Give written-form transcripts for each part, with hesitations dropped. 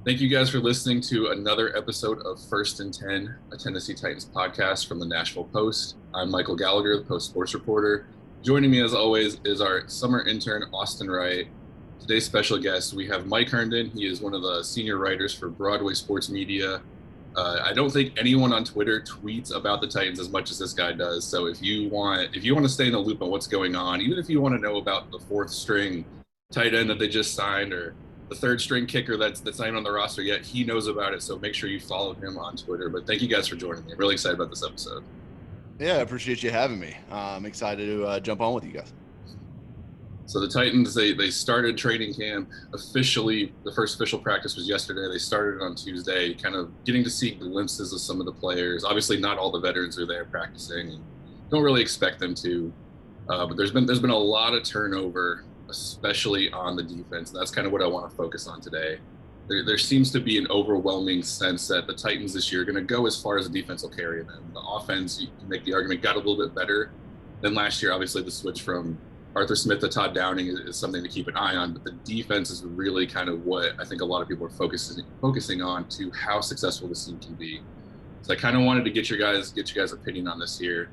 Thank you guys for listening to another episode of First and 10, a Tennessee Titans podcast from the Nashville Post. I'm Michael Gallagher, the Post sports reporter. Joining me, as always, is our summer intern, Austin Wright. Today's special guest, we have Mike Herndon. He is one of the senior writers for Broadway Sports Media. I don't think anyone on Twitter tweets about the Titans as much as this guy does. So if you want to stay in the loop on what's going on, even if you want to know about the fourth string tight end that they just signed or the third string kicker that's not even on the roster yet, he knows about it. So make sure you follow him on Twitter. But thank you guys for joining me. I'm really excited about this episode. Yeah, I appreciate you having me. I'm excited to jump on with you guys. So the Titans, they started training camp officially. The first official practice was yesterday. They started on Tuesday, kind of getting to see glimpses of some of the players. Obviously, not all the veterans are there practicing, and don't really expect them to. But there's been a lot of turnover, especially on the defense. That's kind of what I want to focus on today. There seems to be an overwhelming sense that the Titans this year are going to go as far as the defense will carry them. The offense, you can make the argument, got a little bit better than last year. Obviously, the switch from Arthur Smith to Todd Downing is something to keep an eye on, but the defense is really kind of what I think a lot of people are focusing on to how successful this team can be. So I kind of wanted to get your guys' opinion on this here.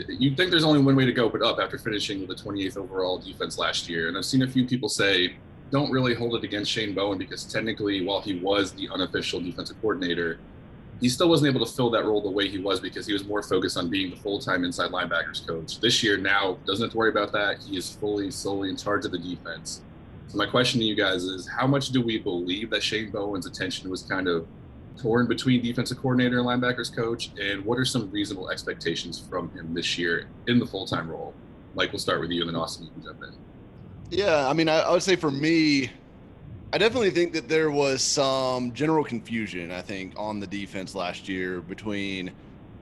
You'd think there's only one way to go but up after finishing with the 28th overall defense last year. And I've seen a few people say, don't really hold it against Shane Bowen because technically, while he was the unofficial defensive coordinator, he still wasn't able to fill that role the way he was because he was more focused on being the full-time inside linebackers coach. This year now doesn't have to worry about that. He is solely in charge of the defense. So my question to you guys is, how much do we believe that Shane Bowen's attention was kind of torn between defensive coordinator and linebackers coach? And what are some reasonable expectations from him this year in the full-time role? Mike, we'll start with you, and then Austin, you can jump in. Yeah, I mean, I would say for me, I definitely think that there was some general confusion, I think, on the defense last year between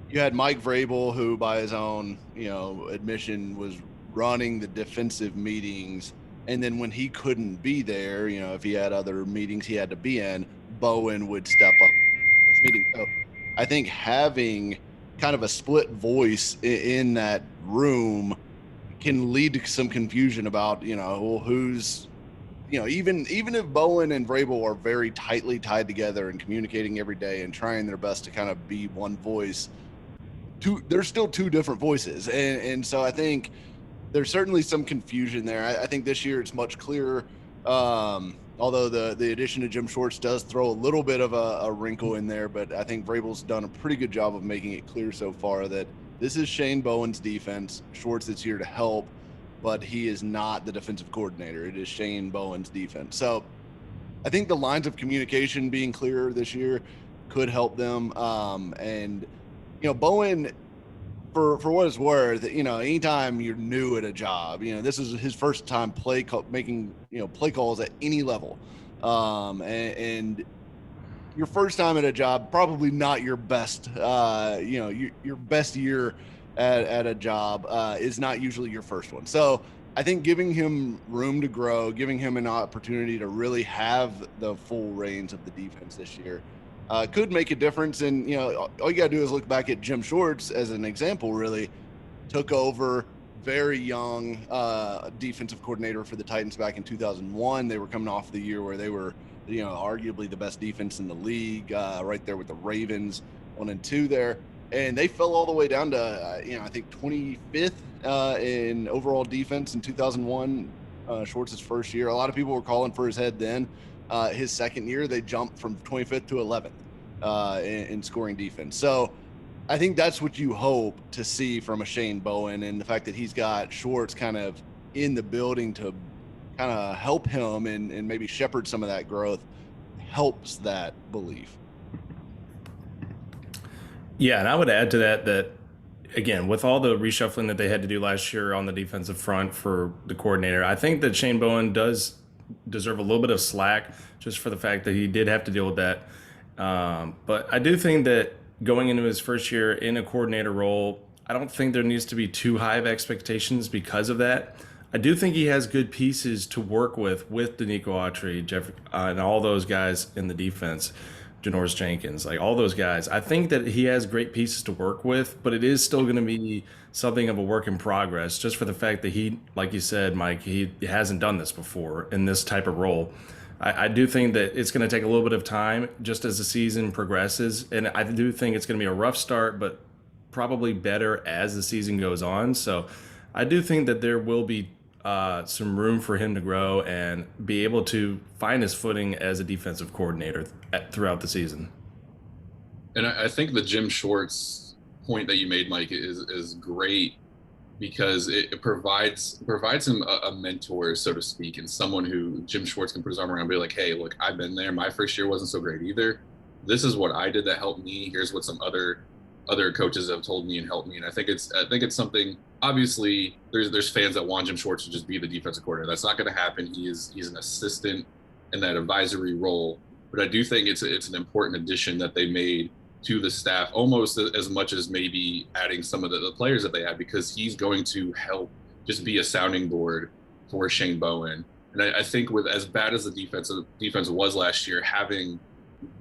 you had Mike Vrabel, who by his own, admission was running the defensive meetings. And then when he couldn't be there, if he had other meetings he had to be in, Bowen would step up in those meetings. So I think having kind of a split voice in that room can lead to some confusion about, who's, even if Bowen and Vrabel are very tightly tied together and communicating every day and trying their best to kind of be one voice, there's still two different voices. And so I think there's certainly some confusion there. I think this year it's much clearer. Although the addition of Jim Schwartz does throw a little bit of a wrinkle in there, but I think Vrabel's done a pretty good job of making it clear so far that this is Shane Bowen's defense. Schwartz is here to help, but he is not the defensive coordinator. It is Shane Bowen's defense. So I think the lines of communication being clearer this year could help them. And Bowen, for what it's worth, anytime you're new at a job, this is his first time making play calls at any level. And your first time at a job, probably not your best, your best year at a job is not usually your first one. So I think giving him room to grow, giving him an opportunity to really have the full reins of the defense this year could make a difference. And, all you got to do is look back at Jim Schwartz as an example, really took over very young defensive coordinator for the Titans back in 2001. They were coming off the year where they were, arguably the best defense in the league, right there with the Ravens 1 and 2 there. And they fell all the way down to, I think 25th in overall defense in 2001, Schwartz's first year. A lot of people were calling for his head then. His second year, they jumped from 25th to 11th in scoring defense. So I think that's what you hope to see from a Shane Bowen, and the fact that he's got Schwartz kind of in the building to kind of help him and maybe shepherd some of that growth helps that belief. Yeah, and I would add to that, again, with all the reshuffling that they had to do last year on the defensive front for the coordinator, I think that Shane Bowen does deserve a little bit of slack just for the fact that he did have to deal with that. But I do think that going into his first year in a coordinator role, I don't think there needs to be too high of expectations because of that. I do think he has good pieces to work with the Nico Autry, and all those guys in the defense. Janoris Jenkins, like all those guys. I think that he has great pieces to work with, but it is still going to be something of a work in progress just for the fact that he, like you said, Mike, he hasn't done this before in this type of role. I do think that it's going to take a little bit of time just as the season progresses. And I do think it's going to be a rough start, but probably better as the season goes on. So I do think that there will be some room for him to grow and be able to find his footing as a defensive coordinator throughout the season. And I think the Jim Schwartz point that you made, Mike, is great because it provides him a mentor, so to speak, and someone who Jim Schwartz can put his arm around and be like, hey, look, I've been there. My first year wasn't so great either. This is what I did that helped me. Here's what some other coaches have told me and helped me. And I think it's something. Obviously, there's fans that want Jim Schwartz to just be the defensive coordinator. That's not going to happen. He's an assistant in that advisory role. But I do think it's an important addition that they made to the staff, almost as much as maybe adding some of the players that they had, because he's going to help just be a sounding board for Shane Bowen. And I think with as bad as the defense was last year, having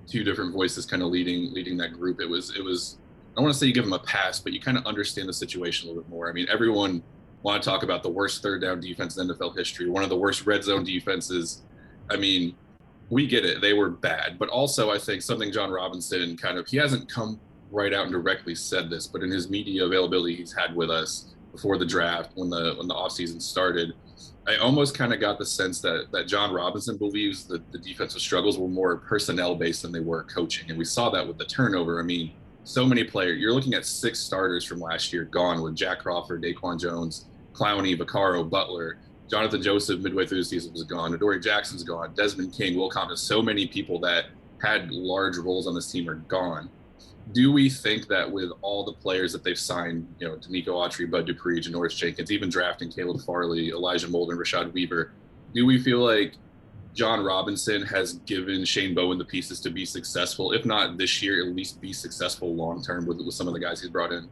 two different voices kind of leading that group, it was I don't want to say you give them a pass, but you kind of understand the situation a little bit more. I mean, everyone want to talk about the worst third down defense in NFL history, one of the worst red zone defenses. I mean, we get it. They were bad. But also I think something John Robinson he hasn't come right out and directly said this, but in his media availability he's had with us before the draft, when the offseason started, I almost kind of got the sense that John Robinson believes that the defensive struggles were more personnel based than they were coaching. And we saw that with the turnover. I mean, so many players. You're looking at 6 starters from last year gone, with Jack Crawford, Daquan Jones, Clowney, Vaccaro, Butler. Jonathan Joseph midway through the season was gone. Adoree Jackson's gone. Desmond King, Will Compton. So many people that had large roles on this team are gone. Do we think that with all the players that they've signed, to Nico Autry, Bud Dupree, Janoris Jenkins, even drafting Caleb Farley, Elijah Molden, Rashad Weaver, do we feel like John Robinson has given Shane Bowen the pieces to be successful, if not this year, at least be successful long-term with some of the guys he's brought in?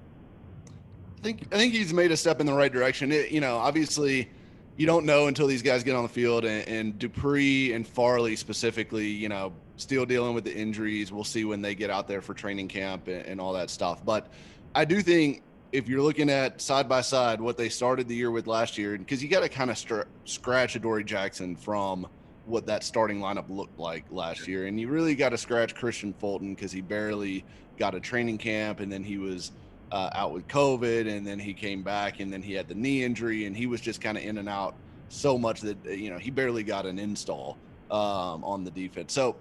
I think he's made a step in the right direction. Obviously you don't know until these guys get on the field, and Dupree and Farley specifically, still dealing with the injuries. We'll see when they get out there for training camp and all that stuff. But I do think if you're looking at side by side what they started the year with last year, because you got to kind of scratch Adoree Jackson from what that starting lineup looked like last year. And you really got to scratch Christian Fulton because he barely got a training camp, and then he was out with COVID, and then he came back, and then he had the knee injury, and he was just kind of in and out so much that, he barely got an install on the defense. So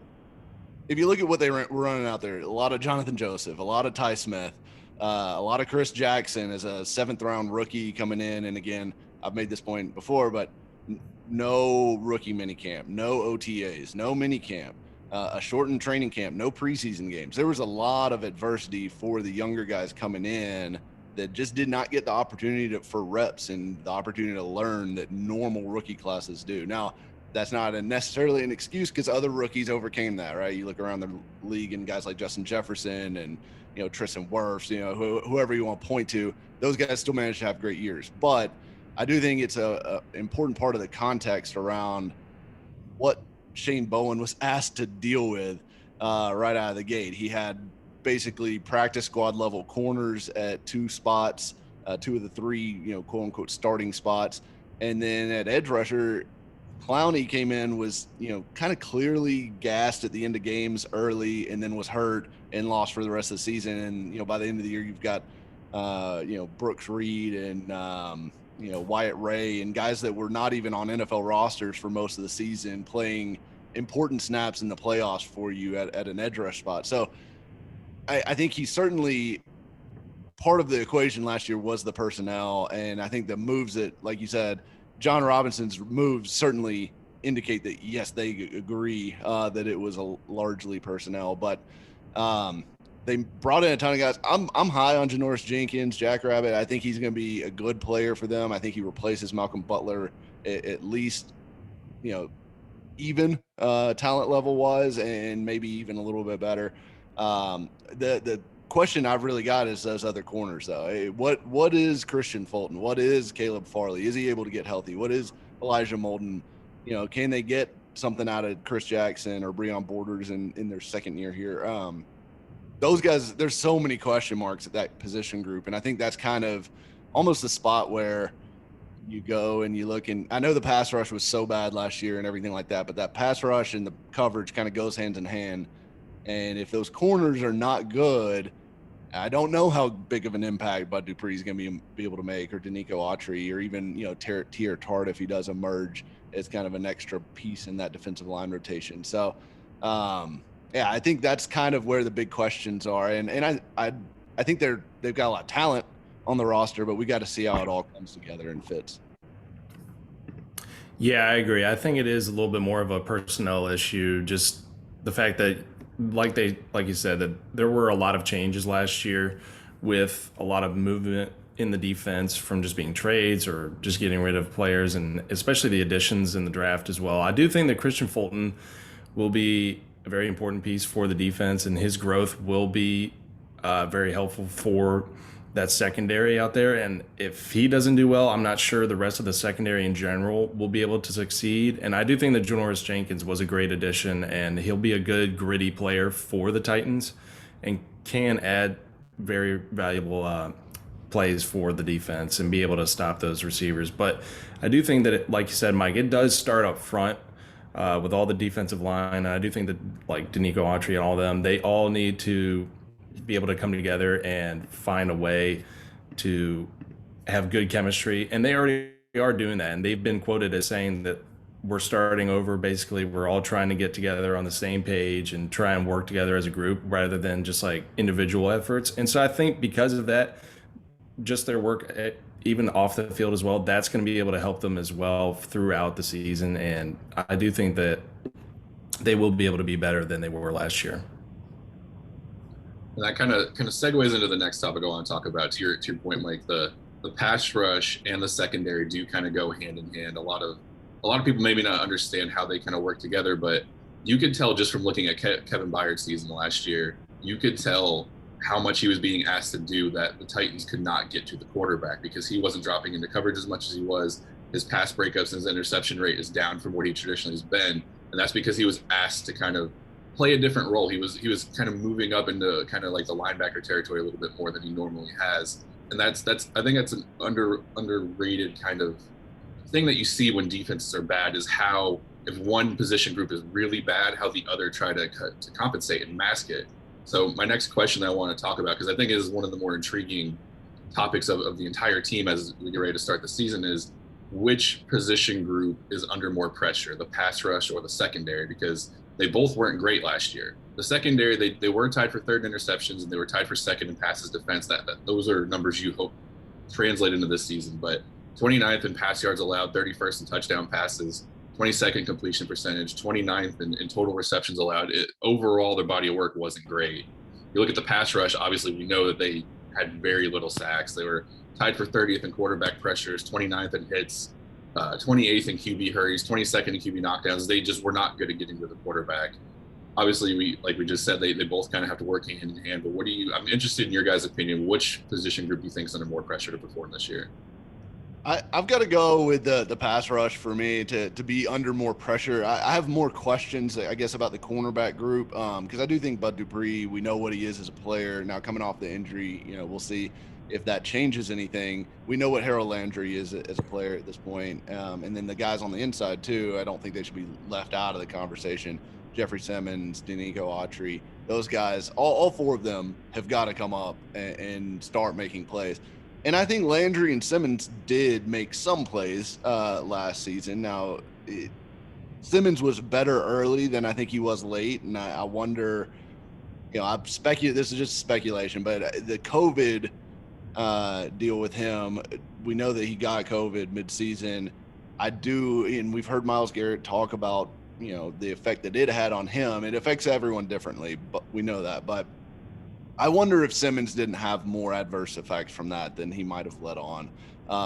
if you look at what they were running out there, a lot of Jonathan Joseph, a lot of Ty Smith, a lot of Chris Jackson as a 7th round rookie coming in. And again, I've made this point before, but no rookie minicamp, no OTAs, no minicamp, a shortened training camp, no preseason games. There was a lot of adversity for the younger guys coming in that just did not get the opportunity for reps and the opportunity to learn that normal rookie classes do. Now, that's not necessarily an excuse, because other rookies overcame that, right? You look around the league and guys like Justin Jefferson and, Tristan Wirfs, whoever you want to point to, those guys still managed to have great years. But I do think it's a important part of the context around what Shane Bowen was asked to deal with right out of the gate. He had basically practice squad level corners at 2 spots, 2 of the 3, quote unquote starting spots. And then at edge rusher, Clowney came in, was, kind of clearly gassed at the end of games early, and then was hurt and lost for the rest of the season. And, by the end of the year, you've got, Brooks Reed and, Wyatt Ray and guys that were not even on NFL rosters for most of the season playing important snaps in the playoffs for you at an edge rush spot. So I think he's certainly part of the equation last year was the personnel. And I think the moves that, like you said, John Robinson's moves certainly indicate that, yes, they agree that it was a largely personnel, but they brought in a ton of guys. I'm high on Janoris Jenkins, Jackrabbit. I think he's going to be a good player for them. I think he replaces Malcolm Butler at least, even talent level wise, and maybe even a little bit better. The question I've really got is those other corners, though. Hey, what is Christian Fulton? What is Caleb Farley? Is he able to get healthy? What is Elijah Molden? Can they get something out of Chris Jackson or Breon Borders in their second year here? Those guys, there's so many question marks at that position group, and I think that's kind of almost the spot where you go and you look, and I know the pass rush was so bad last year and everything like that, but that pass rush and the coverage kind of goes hand in hand. And if those corners are not good, I don't know how big of an impact Bud Dupree is going to be able to make, or Nico Autry, or even, Tier Tart if he does emerge as kind of an extra piece in that defensive line rotation. So, I think that's kind of where the big questions are. And I think they've got a lot of talent on the roster, but we got to see how it all comes together and fits. Yeah, I agree. I think it is a little bit more of a personnel issue. Just the fact that, like you said, that there were a lot of changes last year with a lot of movement in the defense from just being trades or just getting rid of players, and especially the additions in the draft as well. I do think that Christian Fulton will be a very important piece for the defense, and his growth will be very helpful for that secondary out there. And if he doesn't do well, I'm not sure the rest of the secondary in general will be able to succeed. And I do think that Janoris Jenkins was a great addition, and he'll be a good gritty player for the Titans and can add very valuable plays for the defense and be able to stop those receivers. But I do think that, like you said, Mike, it does start up front with all the defensive line. And I do think that, like Nico Autry and all of them, they all need to be able to come together and find a way to have good chemistry. And they already are doing that. And they've been quoted as saying that we're starting over. Basically, we're all trying to get together on the same page and try and work together as a group rather than just like individual efforts. And so I think because of that, just their work, even off the field as well, that's going to be able to help them as well throughout the season. And I do think that they will be able to be better than they were last year. And that kind of segues into the next topic I want to talk about. To your point, Mike, the pass rush and the secondary do kind of go hand in hand. A lot of people maybe not understand how they kind of work together, but you could tell just from looking at Kevin Byard's season last year, you could tell how much he was being asked to do that the Titans could not get to the quarterback because he wasn't dropping into coverage as much as he was. His pass breakups and his interception rate is down from what he traditionally has been. And that's because he was asked to kind of play a different role. He was kind of moving up into kind of like the linebacker territory a little bit more than he normally has. And that's I think that's an underrated kind of thing that you see when defenses are bad, is how if one position group is really bad, how the other try to compensate and mask it. So my next question that I want to talk about, because I think it is one of the more intriguing topics of the entire team as we get ready to start the season, is which position group is under more pressure, the pass rush or the secondary? Because they both weren't great last year. The secondary, they were tied for third in interceptions, and they were tied for second in passes defense. Those are numbers you hope translate into this season. But 29th in pass yards allowed, 31st in touchdown passes, 22nd completion percentage, 29th in total receptions allowed. Overall, their body of work wasn't great. You look at the pass rush, obviously we know that they had very little sacks. They were tied for 30th in quarterback pressures, 29th in hits, 28th in QB hurries, 22nd in QB knockdowns. They just were not good at getting to the quarterback. Obviously, we just said, they both kind of have to work hand in hand. But I'm interested in your guys' opinion. Which position group do you think is under more pressure to perform this year? I've got to go with the pass rush for me to be under more pressure. I have more questions, I guess, about the cornerback group because I do think Bud Dupree, we know what he is as a player. Now, coming off the injury, we'll see if that changes anything. We know what Harold Landry is as a player at this point. And then the guys on the inside, too, I don't think they should be left out of the conversation. Jeffrey Simmons, Nico Autry, those guys, all four of them have got to come up and start making plays. And I think Landry and Simmons did make some plays last season. Now, Simmons was better early than I think he was late. And I wonder, this is just speculation, but the COVID deal with him, we know that he got COVID midseason. And we've heard Myles Garrett talk about, the effect that it had on him. It affects everyone differently, but we know that. But I wonder if Simmons didn't have more adverse effects from that than he might have let on.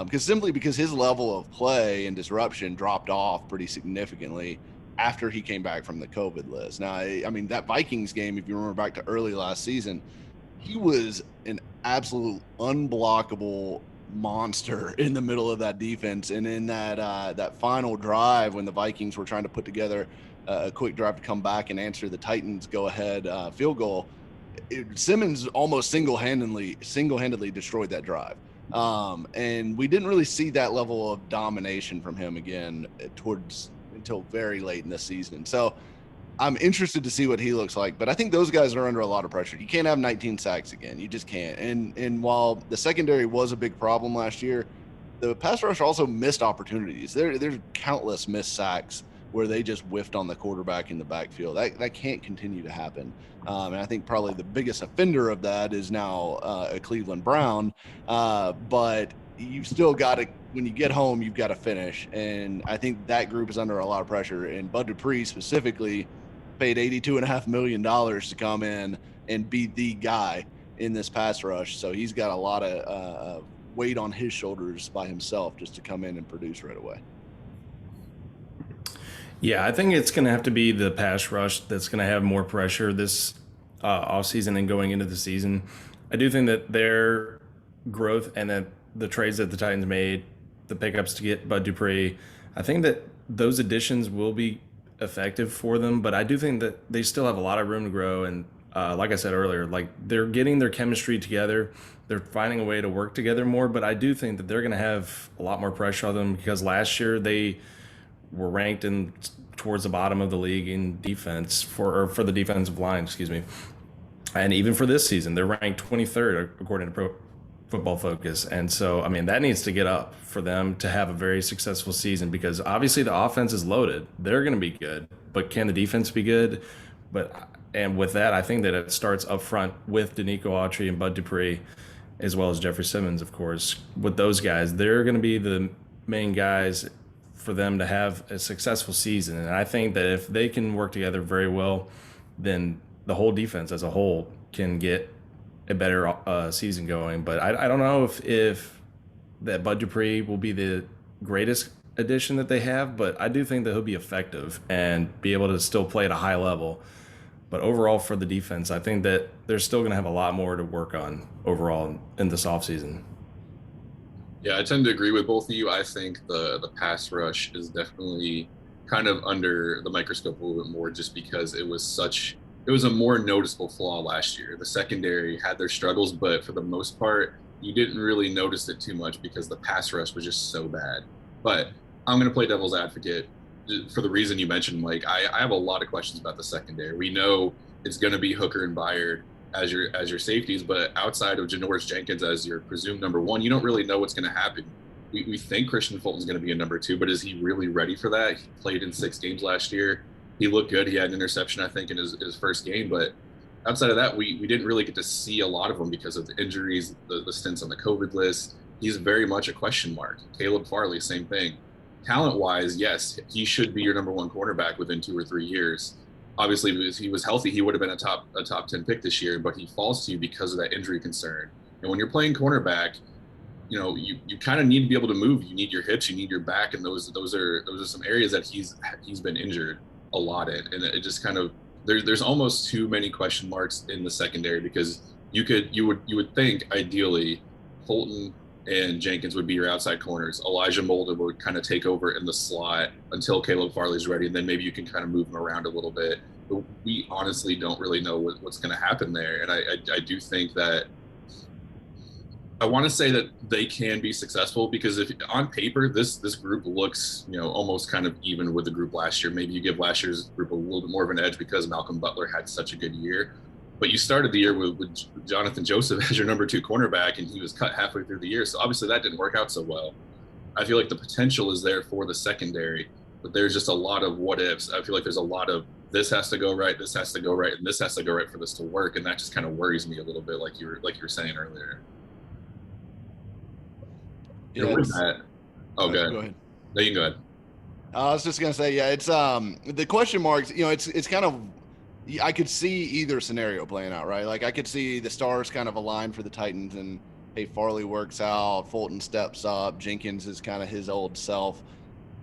Because his level of play and disruption dropped off pretty significantly after he came back from the COVID list. Now, I mean, that Vikings game, if you remember back to early last season, he was an absolute unblockable monster in the middle of that defense. And in that final drive when the Vikings were trying to put together a quick drive to come back and answer the Titans go-ahead field goal, Simmons almost single-handedly destroyed that drive. And we didn't really see that level of domination from him again until very late in the season. So I'm interested to see what he looks like, but I think those guys are under a lot of pressure. You can't have 19 sacks again. You just can't. And while the secondary was a big problem last year, the pass rush also missed opportunities. There's countless missed sacks where they just whiffed on the quarterback in the backfield. That can't continue to happen. And I think probably the biggest offender of that is now a Cleveland Brown. But you still got to, when you get home, you've got to finish. And I think that group is under a lot of pressure. And Bud Dupree specifically paid $82.5 million to come in and be the guy in this pass rush. So he's got a lot of weight on his shoulders by himself just to come in and produce right away. Yeah, I think it's going to have to be the pass rush that's going to have more pressure this offseason and going into the season. I do think that their growth and that the trades that the Titans made, the pickups to get Bud Dupree, I think that those additions will be effective for them, but I do think that they still have a lot of room to grow. And like I said earlier, like they're getting their chemistry together. They're finding a way to work together more, but I do think that they're going to have a lot more pressure on them because last year they were ranked in towards the bottom of the league in defense for the defensive line, excuse me. And even for this season, they're ranked 23rd according to Pro Football Focus. And so, I mean, that needs to get up for them to have a very successful season because obviously the offense is loaded. They're going to be good, but can the defense be good? And with that, I think that it starts up front with Nico Autry and Bud Dupree, as well as Jeffrey Simmons, of course. With those guys, they're going to be the main guys for them to have a successful season. And I think that if they can work together very well, then the whole defense as a whole can get a better season going. But I don't know if that Bud Dupree will be the greatest addition that they have, but I do think that he'll be effective and be able to still play at a high level. But overall for the defense, I think that they're still going to have a lot more to work on overall in this offseason. Yeah, I tend to agree with both of you. I think the pass rush is definitely kind of under the microscope a little bit more just because it was a more noticeable flaw last year. The secondary had their struggles, but for the most part, you didn't really notice it too much because the pass rush was just so bad. But I'm going to play devil's advocate for the reason you mentioned, Mike. I have a lot of questions about the secondary. We know it's going to be Hooker and Byard as your safeties, but outside of Janoris Jenkins as your presumed number one, you don't really know what's going to happen. We think Christian Fulton's going to be a number two, but is he really ready for that? He played in 6 games last year. He looked good. He had an interception, I think, in his first game. But outside of that, we didn't really get to see a lot of him because of the injuries, the stints on the COVID list. He's very much a question mark. Caleb Farley, same thing. Talent-wise, yes, he should be your number one cornerback within 2 or 3 years. Obviously, if he was healthy, he would have been a top 10 pick this year, but he falls to you because of that injury concern. And when you're playing cornerback, you know, you kind of need to be able to move. You need your hips, you need your back, and those are some areas that he's been injured a lot in. And it just kind of there's almost too many question marks in the secondary because you would think ideally Fulton and Jenkins would be your outside corners. Elijah Molden would kind of take over in the slot until Caleb Farley's ready, and then maybe you can kind of move him around a little bit. But we honestly don't really know what's going to happen there. And I do think that I want to say that they can be successful because if on paper this group looks, you know, almost kind of even with the group last year. Maybe you give last year's group a little bit more of an edge because Malcolm Butler had such a good year. But you started the year with Jonathan Joseph as your number 2 cornerback, and he was cut halfway through the year. So obviously that didn't work out so well. I feel like the potential is there for the secondary, but there's just a lot of what ifs. I feel like there's a lot of this has to go right, this has to go right, and this has to go right for this to work. And that just kind of worries me a little bit, like you were saying earlier. Yeah, with that, go ahead. No, you can go ahead. I was just gonna say, yeah, it's the question marks. You know, it's kind of. I could see either scenario playing out, right? Like I could see the stars kind of align for the Titans and hey, Farley works out, Fulton steps up, Jenkins is kind of his old self.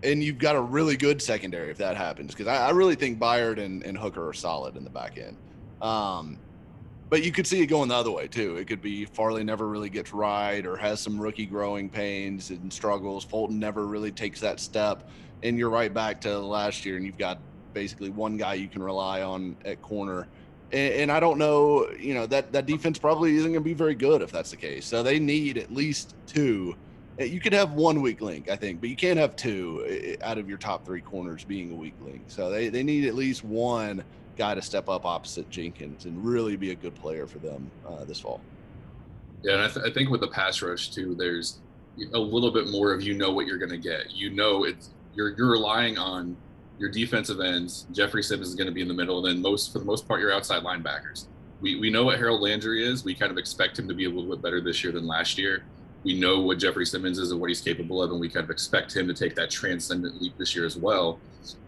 And you've got a really good secondary if that happens. Because I really think Byard and Hooker are solid in the back end. But you could see it going the other way too. It could be Farley never really gets right or has some rookie growing pains and struggles. Fulton never really takes that step. And you're right back to last year and you've got basically one guy you can rely on at corner And I don't know, that defense probably isn't going to be very good if that's the case. So they need at least two. You could have one weak link, I think, but you can't have two out of your top three corners being a weak link. So they need at least one guy to step up opposite Jenkins and really be a good player for them this fall. Yeah, and I think with the pass rush too, there's a little bit more of what you're going to get. You're relying on your defensive ends. Jeffrey Simmons is going to be in the middle, and then for the most part, your outside linebackers. We know what Harold Landry is. We kind of expect him to be a little bit better this year than last year. We know what Jeffrey Simmons is and what he's capable of, and we kind of expect him to take that transcendent leap this year as well.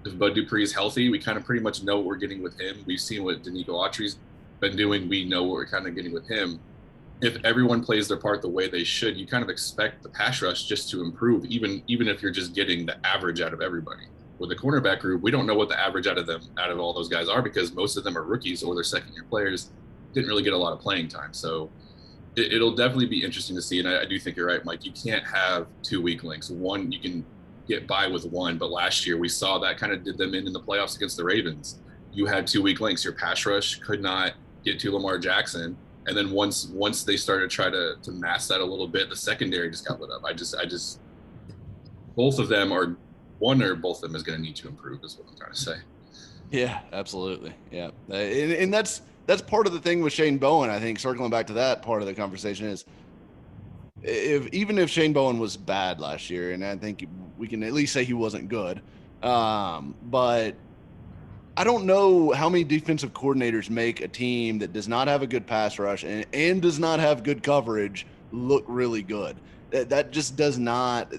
If Bud Dupree is healthy, we kind of pretty much know what we're getting with him. We've seen what Nico Autry's been doing. We know what we're kind of getting with him. If everyone plays their part the way they should, you kind of expect the pass rush just to improve, even if you're just getting the average out of everybody. With the cornerback group, we don't know what the average out of all those guys are, because most of them are rookies or they're second-year players, didn't really get a lot of playing time. So it'll definitely be interesting to see. And I do think you're right, Mike. You can't have two weak links. One, you can get by with one, but last year we saw that kind of did them in the playoffs against the Ravens. You had two weak links. Your pass rush could not get to Lamar Jackson. And then once they started to try to mask that a little bit, the secondary just got lit up. I just both of them are one or both of them is going to need to improve, is what I'm trying to say. Yeah, absolutely. Yeah. And that's part of the thing with Shane Bowen. I think circling back to that part of the conversation is even if Shane Bowen was bad last year, and I think we can at least say he wasn't good, but I don't know how many defensive coordinators make a team that does not have a good pass rush and does not have good coverage look really good. That just does not.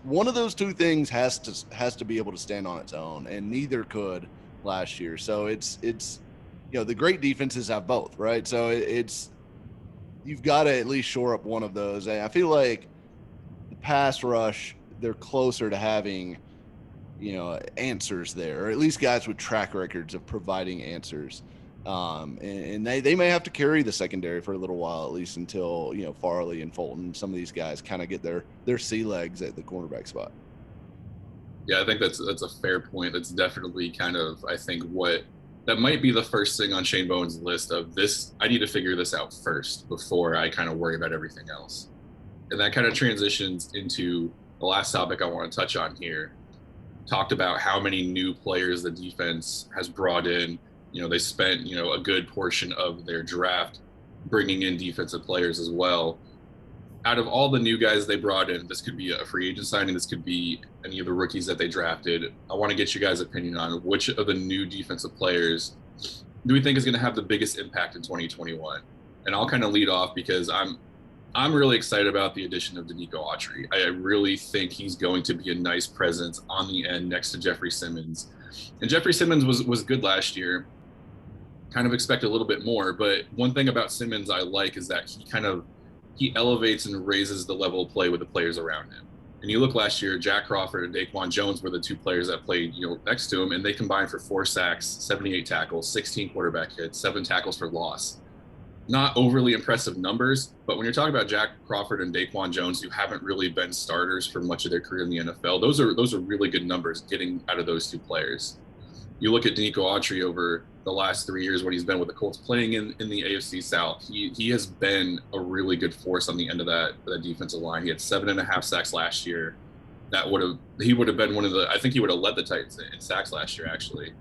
One of those two things has to be able to stand on its own, and neither could last year. So it's the great defenses have both, right? So you've got to at least shore up one of those. And I feel like the pass rush, they're closer to having answers there, or at least guys with track records of providing answers. And they may have to carry the secondary for a little while, at least until Farley and Fulton, some of these guys kind of get their sea legs at the cornerback spot. Yeah, I think that's a fair point. That's definitely kind of, I think, that might be the first thing on Shane Bowen's list of this. I need to figure this out first before I kind of worry about everything else. And that kind of transitions into the last topic I want to touch on here. Talked about how many new players the defense has brought in. They spent, a good portion of their draft bringing in defensive players as well. Out of all the new guys they brought in, this could be a free agent signing. This could be any of the rookies that they drafted. I want to get you guys' opinion on which of the new defensive players do we think is going to have the biggest impact in 2021? And I'll kind of lead off because I'm really excited about the addition of Nico Autry. I really think he's going to be a nice presence on the end next to Jeffrey Simmons. And Jeffrey Simmons was good last year. Kind of expect a little bit more, but one thing about Simmons I like is that he elevates and raises the level of play with the players around him. And you look last year, Jack Crawford and Daquan Jones were the two players that played, next to him, and they combined for 4 sacks, 78 tackles, 16 quarterback hits, 7 tackles for loss. Not overly impressive numbers, but when you're talking about Jack Crawford and Daquan Jones, who haven't really been starters for much of their career in the NFL, those are really good numbers getting out of those two players. You look at Nico Autry over the last 3 years when he's been with the Colts playing in the AFC South. He has been a really good force on the end of that defensive line. He had 7.5 sacks last year. He would have been one of the. I think he would have led the Titans in sacks last year. Actually,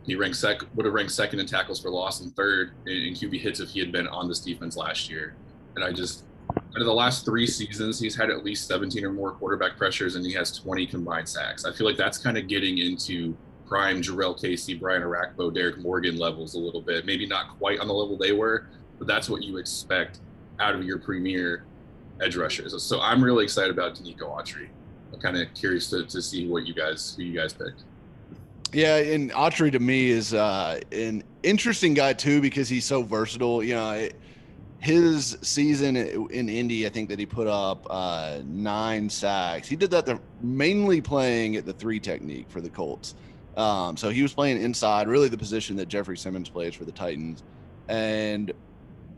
he would have ranked second in tackles for loss and third in QB hits if he had been on this defense last year. And out of the last 3 seasons, he's had at least 17 or more quarterback pressures, and he has 20 combined sacks. I feel like that's kind of getting into prime Jarrell Casey, Brian Arakpo, Derek Morgan levels a little bit. Maybe not quite on the level they were, but that's what you expect out of your premier edge rushers. So I'm really excited about Nico Autry. I'm kind of curious to see who you guys picked. Yeah, and Autry to me is an interesting guy too because he's so versatile. His season in Indy, I think that he put up 9 sacks. He did that mainly playing at the 3 technique for the Colts. So he was playing inside, really the position that Jeffrey Simmons plays for the Titans. And,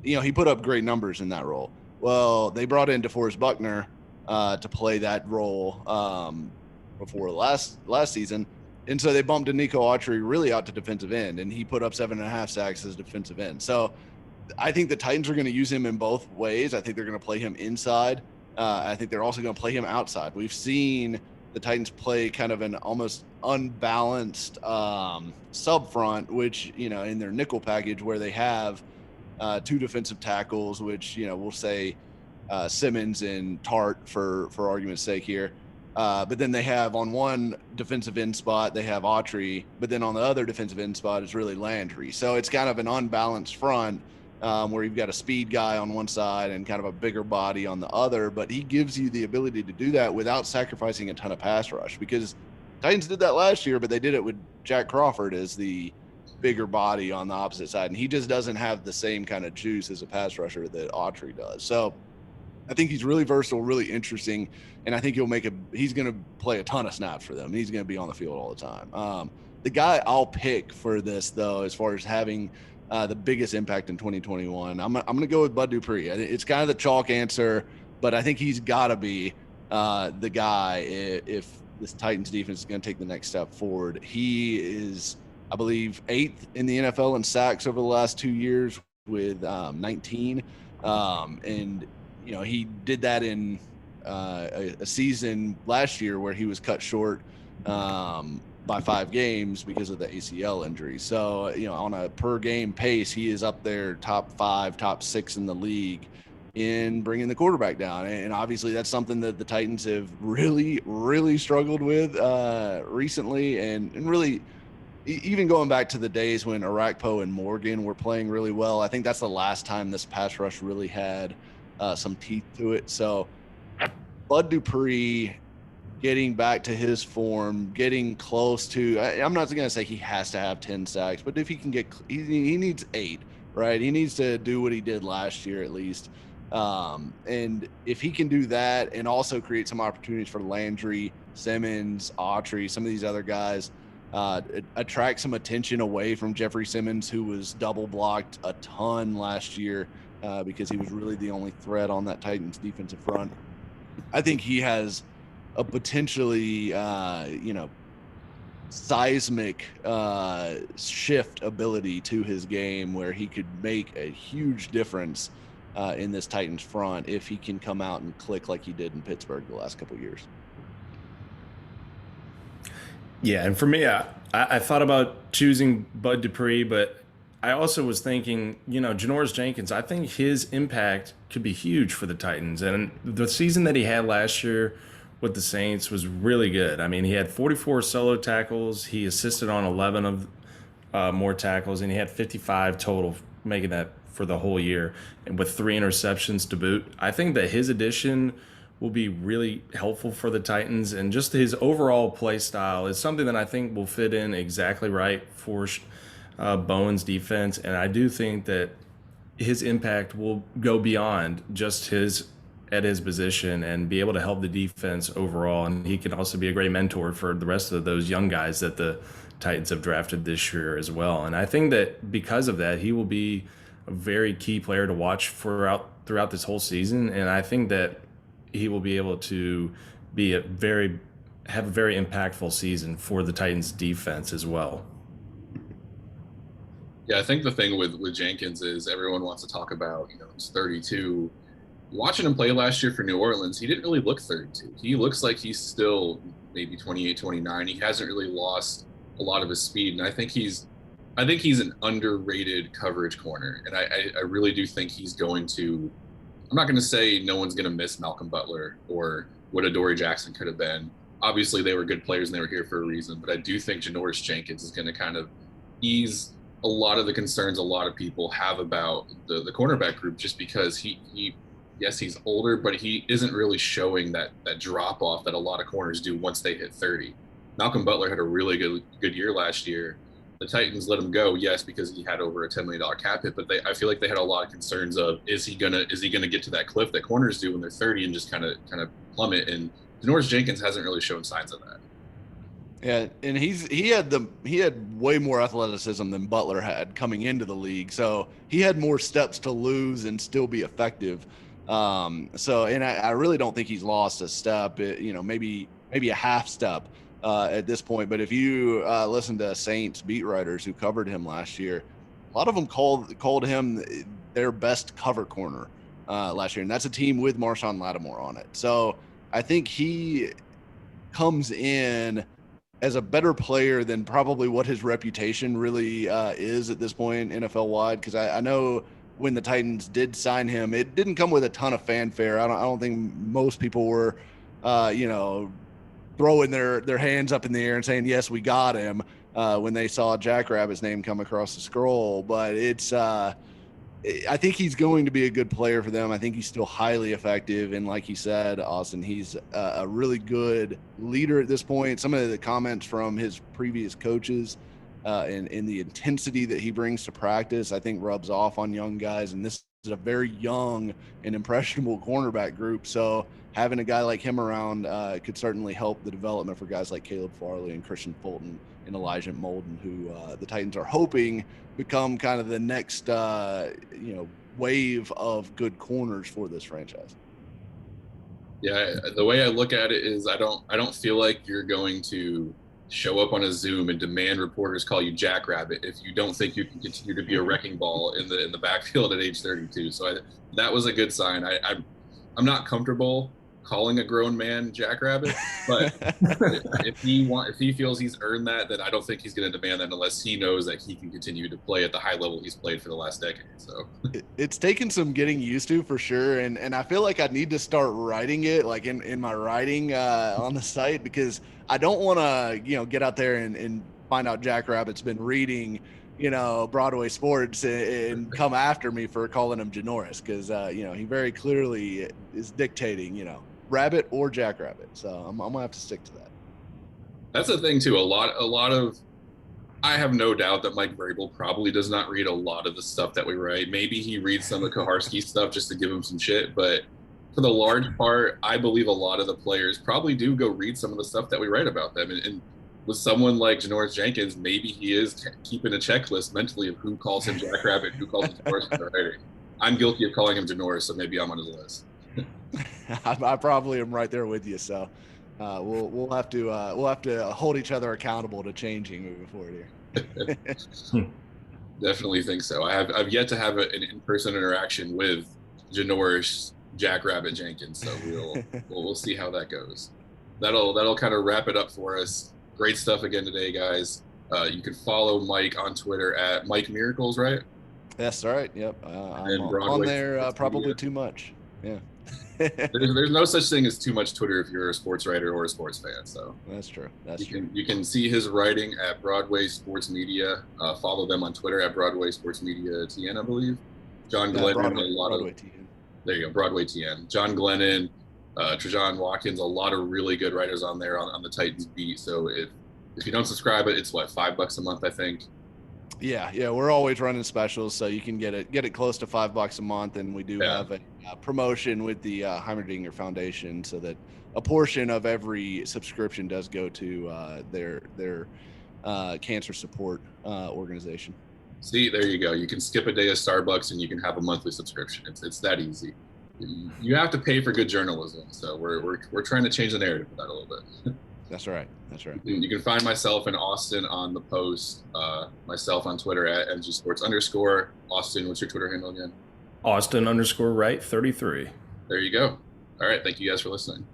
he put up great numbers in that role. Well, they brought in DeForest Buckner to play that role before last season. And so they bumped Nico Autry really out to defensive end, and he put up 7.5 sacks as defensive end. So I think the Titans are going to use him in both ways. I think they're going to play him inside. I think they're also going to play him outside. We've seen the Titans play kind of an almost unbalanced sub front, which, in their nickel package where they have two defensive tackles, which, we'll say Simmons and Tart for argument's sake here. But then they have on one defensive end spot, they have Autry, but then on the other defensive end spot is really Landry. So it's kind of an unbalanced front where you've got a speed guy on one side and kind of a bigger body on the other, but he gives you the ability to do that without sacrificing a ton of pass rush, because Titans did that last year, but they did it with Jack Crawford as the bigger body on the opposite side. And he just doesn't have the same kind of juice as a pass rusher that Autry does. So I think he's really versatile, really interesting, and I think he's going to play a ton of snaps for them. He's going to be on the field all the time. The guy I'll pick for this, though, as far as having the biggest impact in 2021, I'm going to go with Bud Dupree. It's kind of the chalk answer, but I think he's got to be the guy if this Titans defense is going to take the next step forward. He is, I believe, 8th in the NFL in sacks over the last 2 years with 19. And he did that in a season last year where he was cut short by 5 games because of the ACL injury. So, on a per game pace, he is up there top 5, top 6 in the league in bringing the quarterback down. And obviously that's something that the Titans have really, really struggled with recently. And really, even going back to the days when Arakpo and Morgan were playing really well, I think that's the last time this pass rush really had some teeth to it. So Bud Dupree getting back to his form, getting close to, I'm not going to say he has to have 10 sacks, but if he can get, he needs 8, right? He needs to do what he did last year at least. And if he can do that and also create some opportunities for Landry, Simmons, Autry, some of these other guys, attract some attention away from Jeffrey Simmons, who was double blocked a ton last year because he was really the only threat on that Titans defensive front. I think he has a potentially, seismic shift ability to his game where he could make a huge difference in this Titans front if he can come out and click like he did in Pittsburgh the last couple of years. Yeah, and for me, I thought about choosing Bud Dupree, but I also was thinking, Janoris Jenkins, I think his impact could be huge for the Titans. And the season that he had last year with the Saints was really good. I mean, he had 44 solo tackles. He assisted on 11 of more tackles, and he had 55 total, making that for the whole year, and with 3 interceptions to boot. I think that his addition will be really helpful for the Titans, and just his overall play style is something that I think will fit in exactly right for Bowen's defense. And I do think that his impact will go beyond just his position and be able to help the defense overall. And he can also be a great mentor for the rest of those young guys that the Titans have drafted this year as well. And I think that because of that, he will be a very key player to watch throughout this whole season. And I think that he will be able to be have a very impactful season for the Titans defense as well. Yeah, I think the thing with Jenkins is everyone wants to talk about, he's 32. Watching him play last year for New Orleans, he didn't really look 32. He looks like he's still maybe 28, 29. He hasn't really lost a lot of his speed. And I think he's an underrated coverage corner. And I really do think he's going to, I'm not going to say no one's going to miss Malcolm Butler or what Adoree Jackson could have been. Obviously, they were good players and they were here for a reason. But I do think Janoris Jenkins is going to kind of ease a lot of the concerns a lot of people have about the cornerback group, just because he yes, he's older, but he isn't really showing that drop off that a lot of corners do once they hit 30. Malcolm Butler had a really good year last year. The Titans let him go, yes, because he had over a $10 million cap hit, but I feel like they had a lot of concerns of is he gonna get to that cliff that corners do when they're 30 and just kind of plummet. And Janoris Jenkins hasn't really shown signs of that. Yeah, and he had way more athleticism than Butler had coming into the league, so he had more steps to lose and still be effective. And I really don't think he's lost a step, maybe a half step at this point. But if you listen to Saints beat writers who covered him last year, a lot of them called him their best cover corner last year, and that's a team with Marshawn Lattimore on it. So I think he comes in as a better player than probably what his reputation really is at this point NFL wide. Because I know when the Titans did sign him, it didn't come with a ton of fanfare. I don't think most people were, throwing their hands up in the air and saying, yes, we got him when they saw Jackrabbit's name come across the scroll. But it's I think he's going to be a good player for them. I think he's still highly effective. And like he said, Austin, he's a really good leader at this point. Some of the comments from his previous coaches and the intensity that he brings to practice, I think rubs off on young guys. And this is a very young and impressionable cornerback group. So having a guy like him around could certainly help the development for guys like Caleb Farley and Christian Fulton and Elijah Molden, who the Titans are hoping become kind of the next, wave of good corners for this franchise. Yeah, the way I look at it is I don't feel like you're going to show up on a Zoom and demand reporters call you Jackrabbit if you don't think you can continue to be a wrecking ball in the backfield at age 32. So that was a good sign. I'm not comfortable calling a grown man Jackrabbit, but if he feels he's earned that, then I don't think he's going to demand that unless he knows that he can continue to play at the high level he's played for the last decade. So it's taken some getting used to for sure, and I feel like I need to start writing it like in my writing on the site, because I don't want to get out there and find out Jackrabbit's been reading Broadway Sports and come after me for calling him Janoris, because he very clearly is dictating Rabbit or Jackrabbit. So I'm gonna have to stick to that. That's the thing too. A lot of I have no doubt that Mike Vrabel probably does not read a lot of the stuff that we write. Maybe he reads some of Koharski's stuff just to give him some shit, but for the large part, I believe a lot of the players probably do go read some of the stuff that we write about them. And with someone like Janoris Jenkins, maybe he is keeping a checklist mentally of who calls him Jackrabbit, who calls him Janoris in the writing. I'm guilty of calling him Janoris, so maybe I'm on his list. I probably am right there with you. So we'll have to hold each other accountable to changing moving forward here. Definitely think so. I've yet to have an in-person interaction with Janoris Jackrabbit Jenkins, so we'll see how that goes. That'll kind of wrap it up for us. Great stuff again today, guys. You can follow Mike on Twitter at Mike Miracles, right? That's right. Yep. I'm on there probably too much. Yeah. There's no such thing as too much Twitter if you're a sports writer or a sports fan. So that's true. That's true. You can see his writing at Broadway Sports Media. Follow them on Twitter at Broadway Sports Media TN, I believe. John Glennon, Broadway TN. There you go, Broadway TN. John Glennon, Trajan Watkins, a lot of really good writers on there on the Titans beat. So if you don't subscribe, it's what, $5 a month, I think. Yeah, we're always running specials, so you can get it close to $5 a month, and we do have a promotion with the Heimerdinger Foundation, so that a portion of every subscription does go to their cancer support organization. See, there you go. You can skip a day of Starbucks and you can have a monthly subscription. It's that easy. You have to pay for good journalism, so we're trying to change the narrative of that a little bit. That's right. You can find myself and Austin on the Post, myself on Twitter at mgsports_. Austin, what's your Twitter handle again? Austin_right33. There you go. All right. Thank you guys for listening.